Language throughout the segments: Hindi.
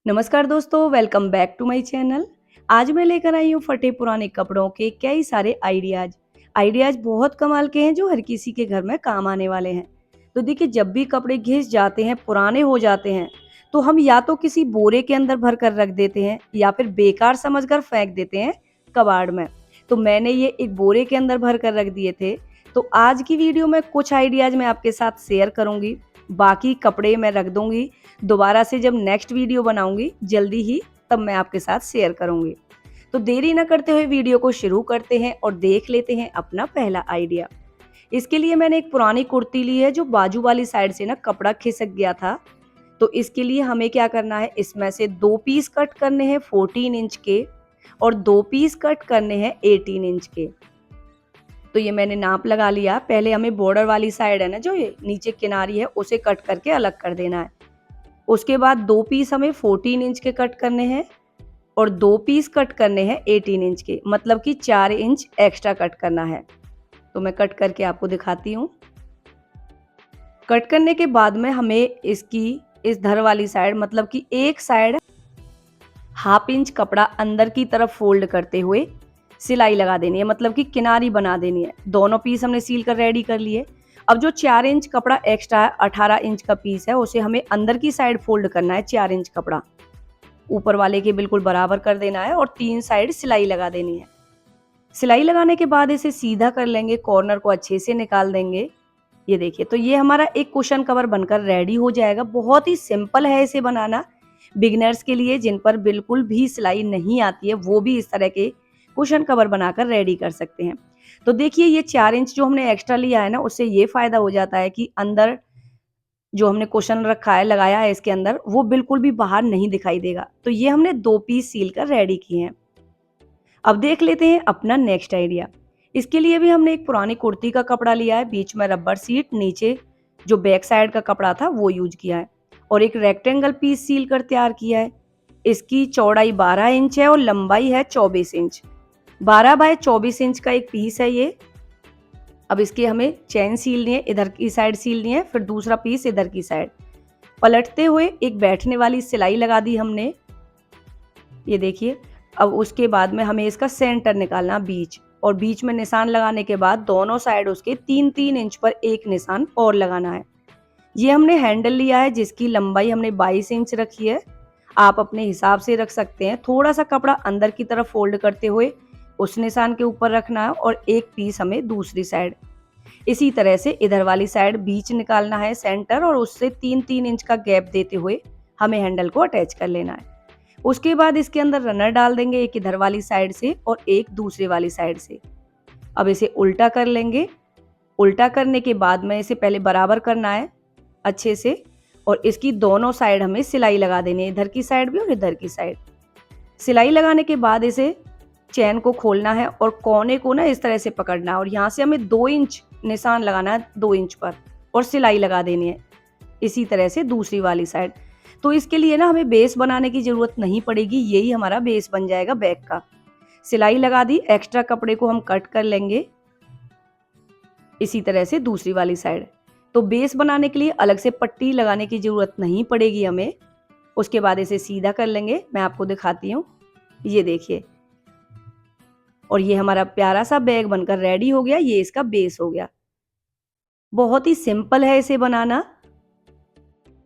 नमस्कार दोस्तों, welcome back to my channel. आज मैं लेकर आई हूँ फटे पुराने कपड़ों के कई सारे आइडियाज बहुत कमाल के हैं जो हर किसी के घर में काम आने वाले हैं। तो देखिए, जब भी कपड़े घिस जाते हैं, पुराने हो जाते हैं, तो हम या तो किसी बोरे के अंदर भर कर रख देते हैं या फिर बेकार समझकर फेंक देते हैं कबाड़ में। तो मैंने ये एक बोरे के अंदर भर कर रख दिए थे। तो आज की वीडियो में कुछ आइडियाज मैं आपके साथ शेयर करूंगी, बाकी कपड़े मैं रख दूंगी दोबारा से जब नेक्स्ट वीडियो बनाऊंगी जल्दी ही, तब मैं आपके साथ शेयर करूंगी। तो देरी न करते हुए वीडियो को शुरू करते हैं और देख लेते हैं अपना पहला आइडिया। इसके लिए मैंने एक पुरानी कुर्ती ली है जो बाजू वाली साइड से ना कपड़ा खिसक गया था। तो इसके लिए हमें क्या करना है, इसमें से 2 पीस कट करने हैं 14 इंच के और 2 पीस कट करने हैं 18 इंच के। तो ये मैंने नाप लगा लिया। पहले हमें बॉर्डर वाली साइड है ना, जो ये नीचे किनारी है, उसे कट करके अलग कर देना है। उसके बाद 2 पीस हमें 14 इंच के कट करने हैं और 2 पीस कट करने हैं 18 इंच के, मतलब कि 4 इंच एक्स्ट्रा कट करना है। तो मैं कट करके आपको दिखाती हूँ। कट करने के बाद में हमें इसकी इस धर वाली साइड, मतलब कि एक साइड 1/2 इंच कपड़ा अंदर की तरफ फोल्ड करते हुए सिलाई लगा देनी है, मतलब कि किनारी बना देनी है। दोनों पीस हमने सील कर रेडी कर लिए। अब जो 4 इंच कपड़ा एक्स्ट्रा है, 18 इंच का पीस है, उसे हमें अंदर की साइड फोल्ड करना है। 4 इंच कपड़ा ऊपर वाले के बिल्कुल बराबर कर देना है और 3 साइड सिलाई लगा देनी है। सिलाई लगाने के बाद इसे सीधा कर लेंगे, कॉर्नर को अच्छे से निकाल देंगे। ये देखिए, तो ये हमारा एक कुशन कवर बनकर रेडी हो जाएगा। बहुत ही सिंपल है इसे बनाना। बिगिनर्स के लिए, जिन पर बिल्कुल भी सिलाई नहीं आती है, वो भी इस तरह के कुशन कवर बनाकर रेडी कर सकते हैं। तो देखिए, ये 4 इंच जो हमने एक्स्ट्रा लिया है ना, उससे ये फायदा हो जाता है कि अंदर जो हमने कुशन रखा है, लगाया है इसके अंदर, वो बिल्कुल भी बाहर नहीं दिखाई देगा। तो ये हमने 2 पीस सील कर रेडी किए हैं। अब देख लेते हैं अपना नेक्स्ट आइडिया। इसके लिए भी हमने एक पुरानी कुर्ती का कपड़ा लिया है, बीच में रबर सीट, नीचे जो बैक साइड का कपड़ा था वो यूज किया है और एक रेक्टेंगल पीस सील कर तैयार किया है। इसकी चौड़ाई 12 इंच है और लंबाई है 24 इंच। 12 बाय 24 इंच का एक पीस है ये। अब इसके हमें चैन सीलनी है, इधर की साइड सीलनी है, फिर दूसरा पीस इधर की साइड। पलटते हुए एक बैठने वाली सिलाई लगा दी हमने, ये देखिए। अब उसके बाद में हमें इसका सेंटर निकालना, बीच, और बीच में निशान लगाने के बाद दोनों साइड उसके 3-3 इंच पर एक निशान और लगाना है। ये हमने हैंडल लिया है जिसकी लंबाई हमने 22 इंच रखी है। आप अपने हिसाब से रख सकते हैं। थोड़ा सा कपड़ा अंदर की तरफ फोल्ड करते हुए उस निशान के ऊपर रखना है और एक पीस हमें दूसरी साइड। इसी तरह से इधर वाली साइड बीच निकालना है, सेंटर, और उससे 3-3 इंच का गैप देते हुए हमें हैंडल को अटैच कर लेना है। उसके बाद इसके अंदर रनर डाल देंगे, एक इधर वाली साइड से और एक दूसरे वाली साइड से। अब इसे उल्टा कर लेंगे। उल्टा करने के बाद में इसे पहले बराबर करना है अच्छे से और इसकी दोनों साइड हमें सिलाई लगा देनी है, इधर की साइड भी और इधर की साइड। सिलाई लगाने के बाद इसे चैन को खोलना है और कोने को ना इस तरह से पकड़ना है और यहाँ से हमें 2 इंच निशान लगाना है, 2 इंच पर, और सिलाई लगा देनी है इसी तरह से दूसरी वाली साइड। तो इसके लिए ना हमें बेस बनाने की जरूरत नहीं पड़ेगी, यही हमारा बेस बन जाएगा बैक का। सिलाई लगा दी, एक्स्ट्रा कपड़े को हम कट कर लेंगे इसी तरह से दूसरी वाली साइड। तो बेस बनाने के लिए अलग से पट्टी लगाने की जरूरत नहीं पड़ेगी हमें। उसके बाद इसे सीधा कर लेंगे, मैं आपको दिखाती हूँ, ये देखिए। और ये हमारा प्यारा सा बैग बनकर रेडी हो गया। ये इसका बेस हो गया। बहुत ही सिंपल है इसे बनाना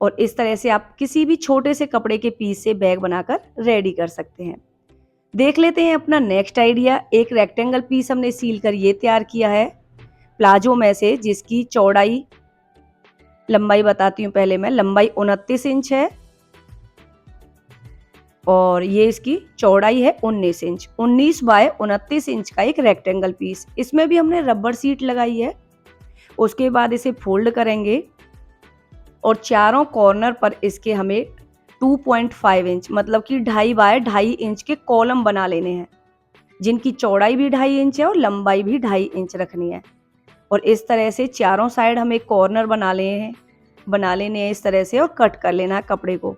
और इस तरह से आप किसी भी छोटे से कपड़े के पीस से बैग बनाकर रेडी कर सकते हैं। देख लेते हैं अपना नेक्स्ट आइडिया। एक रेक्टेंगल पीस हमने सील कर ये तैयार किया है प्लाजो में से, जिसकी चौड़ाई, लंबाई बताती हूँ पहले मैं, लंबाई 29 इंच है और ये इसकी चौड़ाई है 19 इंच। 19 बाय 29 इंच का एक रेक्टेंगल पीस। इसमें भी हमने रबर सीट लगाई है। उसके बाद इसे फोल्ड करेंगे और चारों कॉर्नर पर इसके हमें 2.5 इंच, मतलब कि 2.5 बाय 2.5 इंच के कॉलम बना लेने हैं, जिनकी चौड़ाई भी 2.5 इंच है और लंबाई भी 2.5 इंच रखनी है। और इस तरह से चारों साइड हमें कॉर्नर बना लेने हैं इस तरह से, और कट कर लेना है कपड़े को।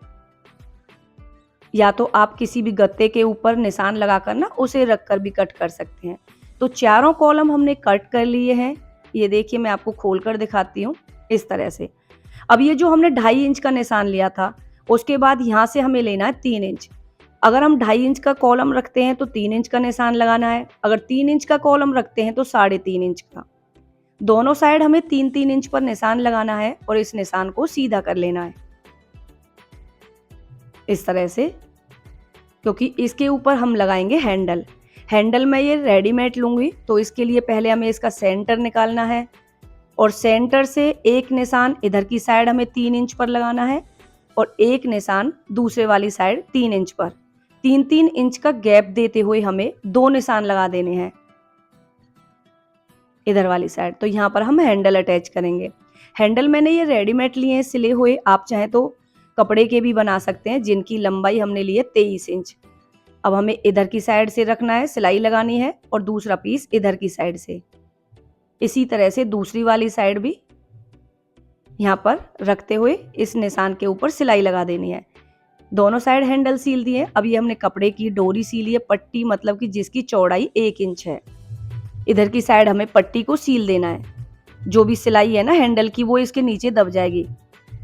या तो आप किसी भी गत्ते के ऊपर निशान लगाकर ना उसे रखकर भी कट कर सकते हैं। तो चारों कॉलम हमने कट कर लिए हैं। ये देखिए, मैं आपको खोलकर दिखाती हूँ इस तरह से। अब ये जो हमने 2.5 इंच का निशान लिया था, उसके बाद यहाँ से हमें लेना है 3 इंच। अगर हम 2.5 इंच का कॉलम रखते हैं तो 3 इंच का निशान लगाना है, अगर 3 इंच का कॉलम रखते हैं तो 3.5 इंच का। दोनों साइड हमें 3-3 इंच पर निशान लगाना है और इस निशान को सीधा कर लेना है इस तरह से, क्योंकि इसके ऊपर हम लगाएंगे हैंडल। हैंडल मैं ये रेडीमेड लूंगी, तो इसके लिए पहले हमें इसका सेंटर निकालना है और सेंटर से एक निशान इधर की साइड हमें 3 इंच पर लगाना है और एक निशान दूसरे वाली साइड 3 इंच पर। 3-3 इंच का गैप देते हुए हमें 2 निशान लगा देने हैं इधर वाली साइड। तो यहाँ पर हम हैंडल अटैच करेंगे। हैंडल मैंने ये रेडीमेड लिए हैं सिले हुए, आप चाहें तो कपड़े के भी बना सकते हैं, जिनकी लंबाई हमने ली है 23 इंच। अब हमें इधर की साइड से रखना है, सिलाई लगानी है और दूसरा पीस इधर की साइड से। इसी तरह से दूसरी वाली साइड भी यहाँ पर रखते हुए इस निशान के ऊपर सिलाई लगा देनी है। दोनों साइड हैंडल सील दिए। अब ये हमने कपड़े की डोरी सीली है, पट्टी मतलब कि जिसकी चौड़ाई 1 इंच है। इधर की साइड हमें पट्टी को सील देना है, जो भी सिलाई है ना हैंडल की वो इसके नीचे दब जाएगी।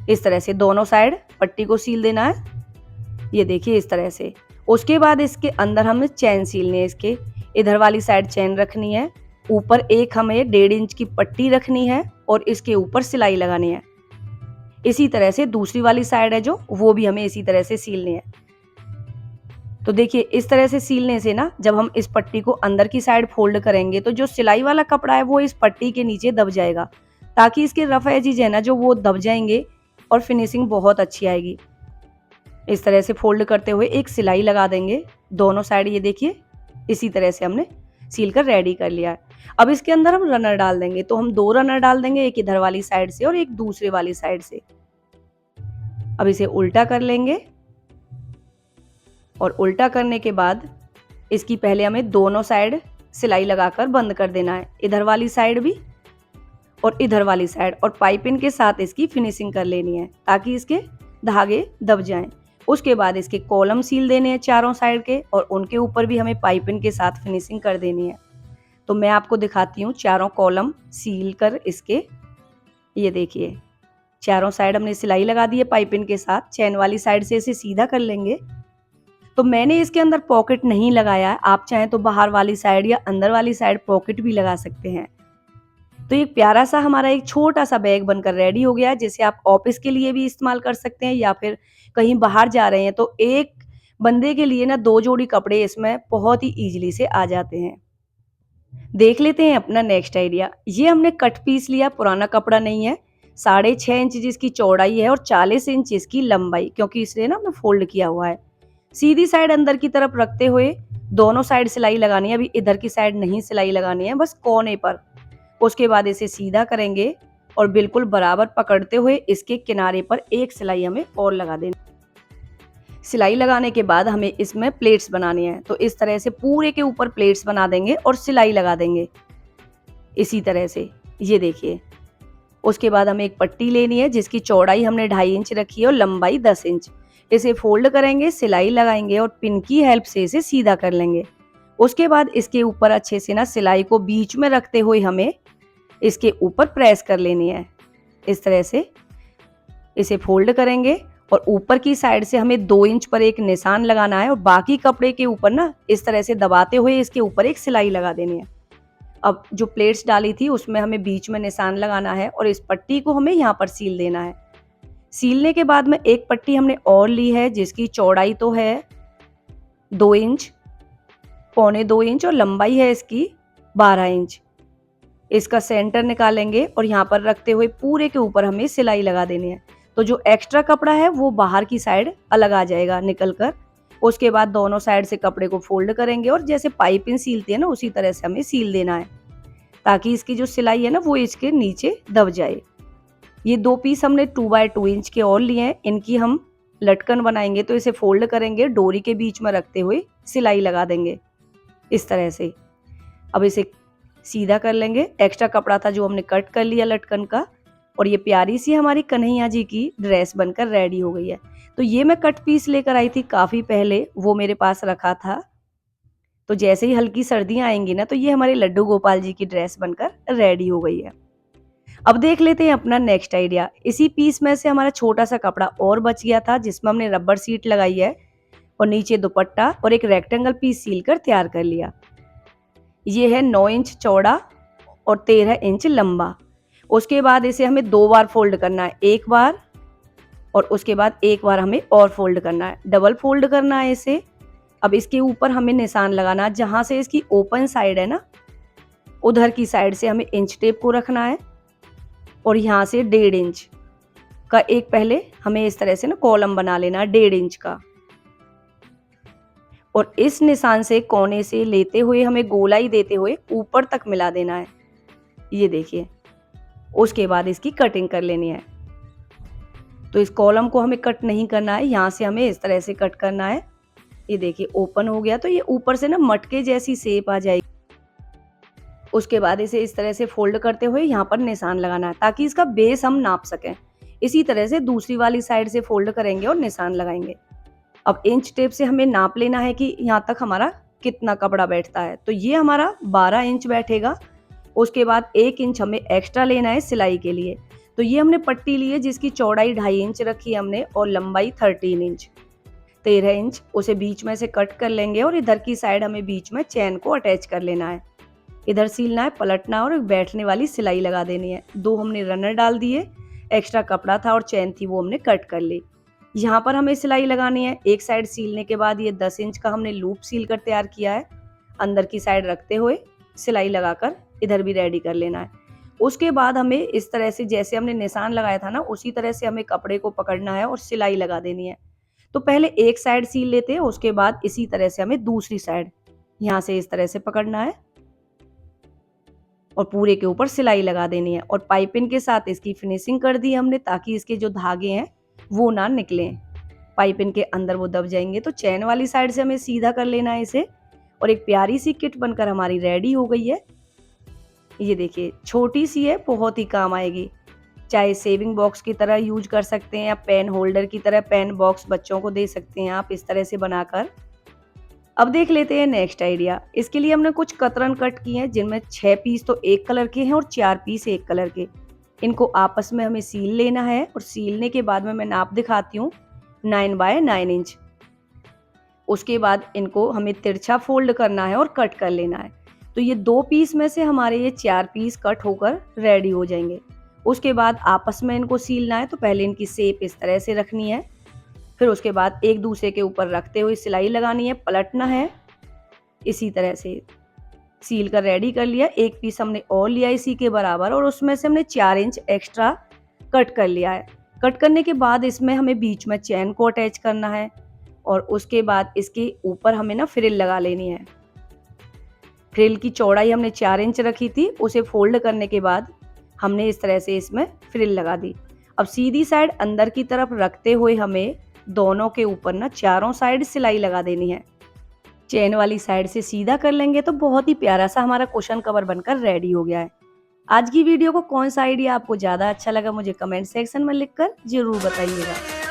इस तरह से दोनों साइड पट्टी को सील देना है, ये देखिए इस तरह से। उसके बाद इसके अंदर हमें चैन सीलनी है। इसके इधर वाली साइड चैन रखनी है, ऊपर एक हमें 1.5 इंच की पट्टी रखनी है और इसके ऊपर सिलाई लगानी है। इसी तरह से दूसरी वाली साइड है जो, वो भी हमें इसी तरह से सीलनी है। तो देखिए इस तरह से सीलने से ना, जब हम इस पट्टी को अंदर की साइड फोल्ड करेंगे तो जो सिलाई वाला कपड़ा है वो इस पट्टी के नीचे दब जाएगा, ताकि इसके रफ एजेस है ना जो वो दब जाएंगे और फिनिशिंग बहुत अच्छी आएगी। इस तरह से फोल्ड करते हुए एक सिलाई लगा देंगे दोनों साइड। ये देखिए इसी तरह से हमने सील कर रेडी कर लिया है। अब इसके अंदर हम रनर डाल देंगे, तो हम 2 रनर डाल देंगे, एक इधर वाली साइड से और एक दूसरे वाली साइड से। अब इसे उल्टा कर लेंगे और उल्टा करने के बाद इसकी पहले हमें दोनों साइड सिलाई लगाकर बंद कर देना है, इधर वाली साइड भी और इधर वाली साइड, और पाइपिंग के साथ इसकी फिनिशिंग कर लेनी है ताकि इसके धागे दब जाएं। उसके बाद इसके कॉलम सील देने हैं चारों साइड के, और उनके ऊपर भी हमें पाइपिंग के साथ फिनिशिंग कर देनी है। तो मैं आपको दिखाती हूँ चारों कॉलम सील कर इसके। ये देखिए चारों साइड हमने सिलाई लगा दी है पाइपिंग के साथ। चैन वाली साइड से इसे सीधा कर लेंगे। तो मैंने इसके अंदर पॉकेट नहीं लगाया है, आप चाहें तो बाहर वाली साइड या अंदर वाली साइड पॉकेट भी लगा सकते हैं। तो एक प्यारा सा हमारा एक छोटा सा बैग बनकर रेडी हो गया है, जिसे आप ऑफिस के लिए भी इस्तेमाल कर सकते हैं या फिर कहीं बाहर जा रहे हैं तो एक बंदे के लिए ना 2 जोड़ी कपड़े इसमें बहुत ही इजीली से आ जाते हैं। देख लेते हैं अपना नेक्स्ट आइडिया। ये हमने कट पीस लिया, पुराना कपड़ा नहीं है। 6.5 इंच जिसकी चौड़ाई है और 40 इंच इसकी लंबाई, क्योंकि इसलिए ना हमने फोल्ड किया हुआ है। सीधी साइड अंदर की तरफ रखते हुए दोनों साइड सिलाई लगानी है। अभी इधर की साइड नहीं सिलाई लगानी है, बस कोने पर। उसके बाद इसे सीधा करेंगे और बिल्कुल बराबर पकड़ते हुए इसके किनारे पर एक सिलाई हमें और लगा देनी। सिलाई लगाने के बाद हमें इसमें प्लेट्स बनानी है, तो इस तरह से पूरे के ऊपर प्लेट्स बना देंगे और सिलाई लगा देंगे इसी तरह से। ये देखिए उसके बाद हमें एक पट्टी लेनी है जिसकी चौड़ाई हमने 2.5 इंच रखी है और लंबाई 10 इंच। इसे फोल्ड करेंगे, सिलाई लगाएंगे और पिन की हेल्प से इसे सीधा कर लेंगे। उसके बाद इसके ऊपर अच्छे से ना सिलाई को बीच में रखते हुए हमें इसके ऊपर प्रेस कर लेनी है। इस तरह से इसे फोल्ड करेंगे और ऊपर की साइड से हमें 2 इंच पर एक निशान लगाना है और बाकी कपड़े के ऊपर ना इस तरह से दबाते हुए इसके ऊपर एक सिलाई लगा देनी है। अब जो प्लेट्स डाली थी उसमें हमें बीच में निशान लगाना है और इस पट्टी को हमें यहाँ पर सील देना है। सीलने के बाद में एक पट्टी हमने और ली है जिसकी चौड़ाई तो है 2 इंच, पौने 2 इंच और लंबाई है इसकी 12 इंच। इसका सेंटर निकालेंगे और यहाँ पर रखते हुए पूरे के ऊपर हमें सिलाई लगा देनी है। तो जो एक्स्ट्रा कपड़ा है वो बाहर की साइड अलग आ जाएगा निकल कर। उसके बाद दोनों साइड से कपड़े को फोल्ड करेंगे और जैसे पाइपिंग सीलती है ना उसी तरह से हमें सील देना है, ताकि इसकी जो सिलाई है ना वो इसके नीचे दब जाए। ये 2 पीस हमने 2x2 इंच के और लिए हैं, इनकी हम लटकन बनाएंगे। तो इसे फोल्ड करेंगे, डोरी के बीच में रखते हुए सिलाई लगा देंगे इस तरह से। अब इसे सीधा कर लेंगे। एक्स्ट्रा कपड़ा था जो हमने कट कर लिया लटकन का, और ये प्यारी सी हमारी कन्हैया जी की ड्रेस बनकर रेडी हो गई है। तो ये मैं कट पीस लेकर आई थी काफ़ी पहले, वो मेरे पास रखा था। तो जैसे ही हल्की सर्दियाँ आएंगी ना तो ये हमारे लड्डू गोपाल जी की ड्रेस बनकर रेडी हो गई है। अब देख लेते हैं अपना नेक्स्ट आइडिया। इसी पीस में से हमारा छोटा सा कपड़ा और बच गया था जिसमें हमने रबर सीट लगाई है और नीचे दुपट्टा और एक रेक्टेंगल पीस सील कर तैयार कर लिया। ये है 9 इंच चौड़ा और 13 इंच लंबा। उसके बाद इसे हमें 2 बार फोल्ड करना है, एक बार और उसके बाद एक बार हमें और फोल्ड करना है, डबल फोल्ड करना है इसे। अब इसके ऊपर हमें निशान लगाना है, जहां से इसकी ओपन साइड है ना, उधर की साइड से हमें इंच टेप को रखना है और यहाँ से 1.5 इंच का एक पहले हमें इस तरह से ना कॉलम बना लेना है 1.5 इंच का, और इस निशान से कोने से लेते हुए हमें गोलाई देते हुए ऊपर तक मिला देना है। ये देखिए, उसके बाद इसकी कटिंग कर लेनी है। तो इस कॉलम को हमें कट नहीं करना है, यहाँ से हमें इस तरह से कट करना है। ये देखिए ओपन हो गया, तो ये ऊपर से ना मटके जैसी शेप आ जाएगी। उसके बाद इसे इस तरह से फोल्ड करते हुए यहाँ पर निशान लगाना है ताकि इसका बेस हम नाप सकें। इसी तरह से दूसरी वाली साइड से फोल्ड करेंगे और निशान लगाएंगे। अब इंच टेप से हमें नाप लेना है कि यहाँ तक हमारा कितना कपड़ा बैठता है। तो ये हमारा 12 इंच बैठेगा। उसके बाद 1 इंच हमें एक्स्ट्रा लेना है सिलाई के लिए। तो ये हमने पट्टी ली है जिसकी चौड़ाई 2.5 इंच रखी है हमने और लंबाई 13 इंच, 13 इंच। उसे बीच में से कट कर लेंगे और इधर की साइड हमें बीच में चैन को अटैच कर लेना है। इधर सीलना है, पलटना है और बैठने वाली सिलाई लगा देनी है। 2 हमने रनर डाल दिए, एक्स्ट्रा कपड़ा था और चैन थी वो हमने कट कर ली। यहाँ पर हमें सिलाई लगानी है। एक साइड सीलने के बाद ये 10 इंच का हमने लूप सील कर तैयार किया है। अंदर की साइड रखते हुए सिलाई लगाकर इधर भी रेडी कर लेना है। उसके बाद हमें इस तरह से जैसे हमने निशान लगाया था ना, उसी तरह से हमें कपड़े को पकड़ना है और सिलाई लगा देनी है। तो पहले एक साइड सील लेते हैं, उसके बाद इसी तरह से हमें दूसरी साइड यहाँ से इस तरह से पकड़ना है और पूरे के ऊपर सिलाई लगा देनी है। और पाइपिंग के साथ इसकी फिनिशिंग कर दी हमने ताकि इसके जो धागे हैं वो ना निकलें, पाइपिंग के अंदर वो दब जाएंगे। तो चैन वाली साइड से हमें सीधा कर लेना है इसे और एक प्यारी सी किट बनकर हमारी रेडी हो गई है। ये देखिए छोटी सी है, बहुत ही काम आएगी। चाहे सेविंग बॉक्स की तरह यूज कर सकते हैं या पेन होल्डर की तरह पेन बॉक्स बच्चों को दे सकते हैं आप इस तरह से बनाकर। अब देख लेते हैं नेक्स्ट आइडिया। इसके लिए हमने कुछ कतरन कट किए हैं जिनमें 6 पीस तो एक कलर के हैं और 4 पीस एक कलर के। इनको आपस में हमें सील लेना है और सीलने के बाद में मैं नाप दिखाती हूँ, 9 बाय 9 इंच। उसके बाद इनको हमें तिरछा फोल्ड करना है और कट कर लेना है। तो ये 2 पीस में से हमारे ये 4 पीस कट होकर रेडी हो जाएंगे। उसके बाद आपस में इनको सीलना है। तो पहले इनकी शेप इस तरह से रखनी है, फिर उसके बाद एक दूसरे के ऊपर रखते हुए सिलाई लगानी है, पलटना है। इसी तरह से सील कर रेडी कर लिया। एक पीस हमने और लिया इसी के बराबर और उसमें से हमने 4 इंच एक्स्ट्रा कट कर लिया है। कट करने के बाद इसमें हमें बीच में चैन को अटैच करना है और उसके बाद इसके ऊपर हमें ना फ्रिल लगा लेनी है। फ्रिल की चौड़ाई हमने 4 इंच रखी थी, उसे फोल्ड करने के बाद हमने इस तरह से इसमें फ्रिल लगा दी। अब सीधी साइड अंदर की तरफ रखते हुए हमें दोनों के ऊपर ना चारों साइड सिलाई लगा देनी है। चेन वाली साइड से सीधा कर लेंगे तो बहुत ही प्यारा सा हमारा कुशन कवर बनकर रेडी हो गया है। आज की वीडियो को कौन सा आइडिया आपको ज्यादा अच्छा लगा मुझे कमेंट सेक्शन में लिखकर जरूर बताइएगा।